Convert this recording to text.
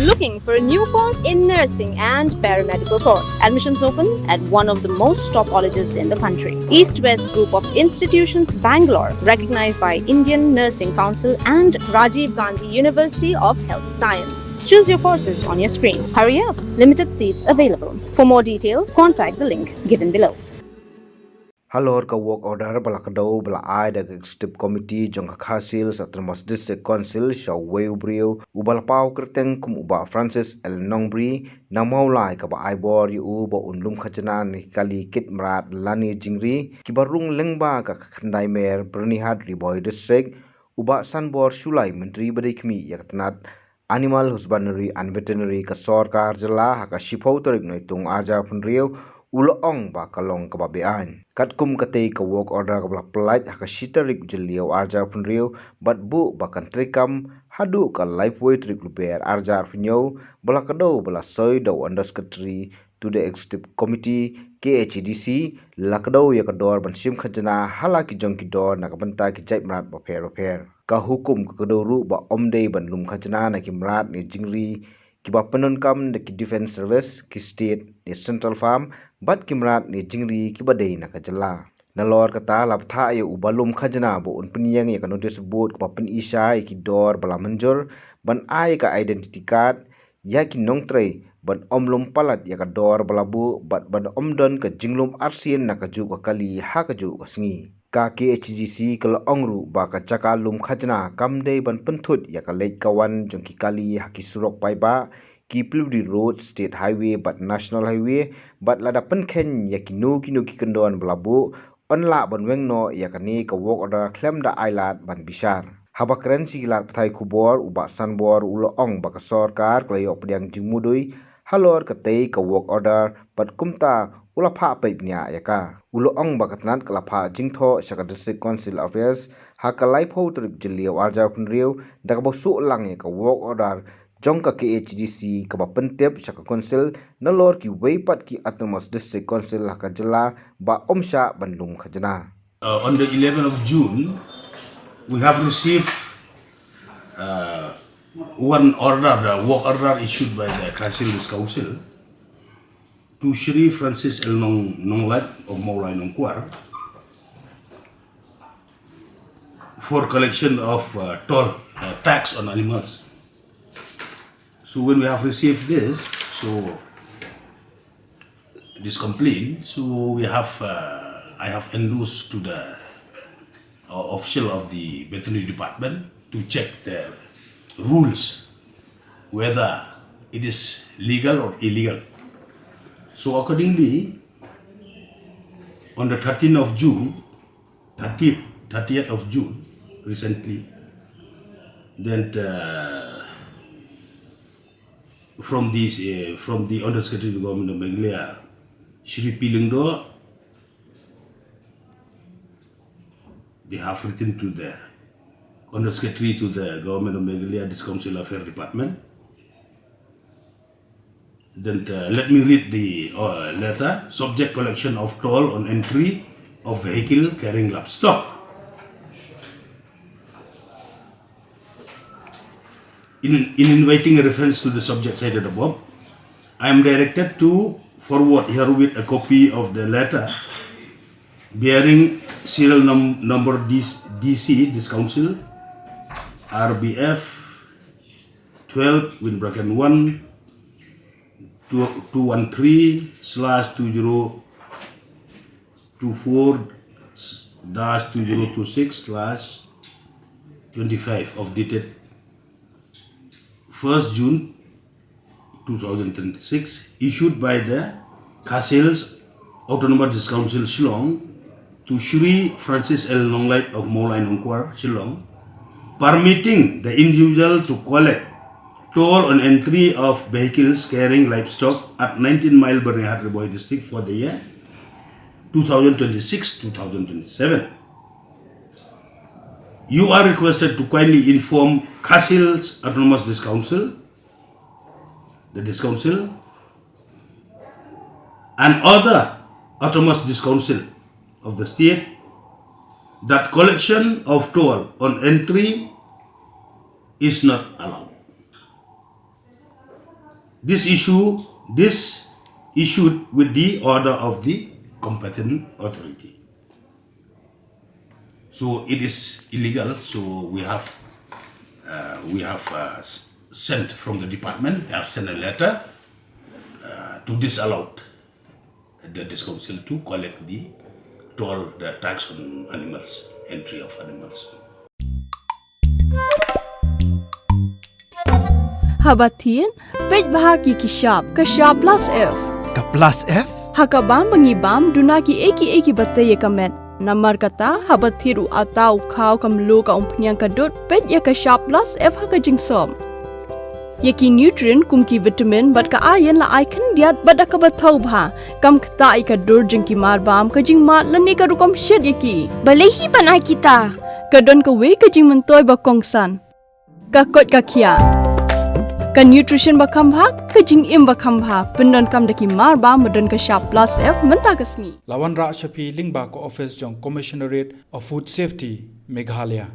Looking for a new course in nursing and paramedical course? Admissions open at one of the most top colleges in the country. East-West Group of Institutions, Bangalore, recognized by Indian Nursing Council and Rajiv Gandhi University of Health Science. Choose your courses on your screen. Hurry up! Limited seats available. For more details, contact the link given below. Halor ka work order bala ka daw bala ai da executive committee jong ka khasil sa Tramos district council sha weu brio ubal pau kerteng kum uba Francis El Nongbri na maulai ka ba ai bor yu ba unlum khajna ni kali kit Mrad lani jingri ki barung lengba ka khandai mer Byrnihat riboy district uba sanbor sulai menteri bedikmi yakatnat animal husbandry and veterinary ka Sorkar jala ha ka shipau torik noitung arja punrio uloong ba kalong ka ba Beaiñ katkum katei ka work order ka bla polite ha ka shitarik jeliu arjar punrio but bu ba kantrikam hadu ka lifeway trik luber arjar punyo bla kado bla soy do undersecretary to the executive committee KHADC lakdo ya kador ban sim khajna halaki jongki dor nakabanta ki jai Mrad ba fer ka hukum ka kadoru ba omdei ban lum khajna na ki Mrad ni jingri ki ba penon kam de ki defense service ki state ni central farm bat ki Mrad ni jingri ki badei na kajala na lor kata lap tha ye ubalum khajna bo un pinyang ye ka notice board ka pen isa ki dor bala manjur ban ai ka identity card ya ki nongtrei ban omlum palat ya ka dor bala bu bat ban omdon ka jinglum arsien na ka ju ka kali ha ka ju ka sngi ka KHGC kala ongru ba ka chaka lum khajna kamdei ban penthut ya ka lek kawan jongki kali ha ki surok pai ba ki Plumdi Road State Highway but National Highway but lada pen Kheiñ ya ki kendon belabu onla ban wengno ya kani ka work order claim da ailat ban bisar haba currency gilat pathai kubor uba sanbor ulo ong ba ka Sorkar klayo pediang jingmudui halor ka tei ka work order but kumta ula pha paipnya ya ka ulo ong ba katnat kala pha jingtho saka district council affairs ha ka laipo trip jeliu arjar punriu da ka bosu lang ya ka work order Jong ka KHADC ka ba pentep saka council na lor ki weipat ki Atmos district council ha ka jela ba omsha bandung khajna. On the 11th of June, we have received one order, the work order issued by the council to Shri Francis El Nonglat of Maulai Nongkwar for collection of toll tax on animals. So when we have received this, this complaint, so we have I have endorsed to the official of the veterinary department to check the rules whether it is legal or illegal. So accordingly, on the 13th of June, 30th of June, recently, then from the Undersecretary of the Government of Meghalaya, Shri Pilingdo, they have written to the Undersecretary to the Government of Meghalaya, this Council Affairs Department. Then let me read the letter. Subject collection of toll on entry of vehicle carrying livestock. In inviting a reference to the subject cited above, I am directed to forward herewith a copy of the letter bearing serial number DC, this council, RBF 12 with bracket 1 213/2024-2026/25 of dated 1st June 2026, issued by the Khasils Autonomous Council Shillong to Shri Francis L. Nonglat of Maulai Nongkwar, Shillong, permitting the individual to collect toll on entry of vehicles carrying livestock at 19 Mile Byrnihat district for the year 2026-2027. You are requested to kindly inform Khasils Autonomous Council, the Council, and other Autonomous Council of the state that collection of toll on entry is not allowed. this issued with the order of the competent authority. So it is illegal. So we have sent from the department. We have sent a letter to disallow the council to collect the tax on animals, entry of animals. Habatin, pej bahagi kishap plus F. Ka plus F? Hakabam bangibam dunaki eki batay kamet. Namar kata habathiru atau kau kamlu ka umpnyang kadut pej ya kishap plus F hakajingsom. Yaki nutrient kumki vitamin bat ka ayan la icon diat bat akabatau bha. Kam kata ikadur jengki marbam kajing mat lani karukam shed yaki. Balehi banai kita. Kadon ka we kajing mentoy bakongsan. Kakot kakia. Ka nutrition bakam bha kajing im bakam bha pendon kam daki marba medon ka sharp plus F menta kasni. Lawan Ra Shapi Lingba ko office jong Commissionerate of Food Safety Meghalaya.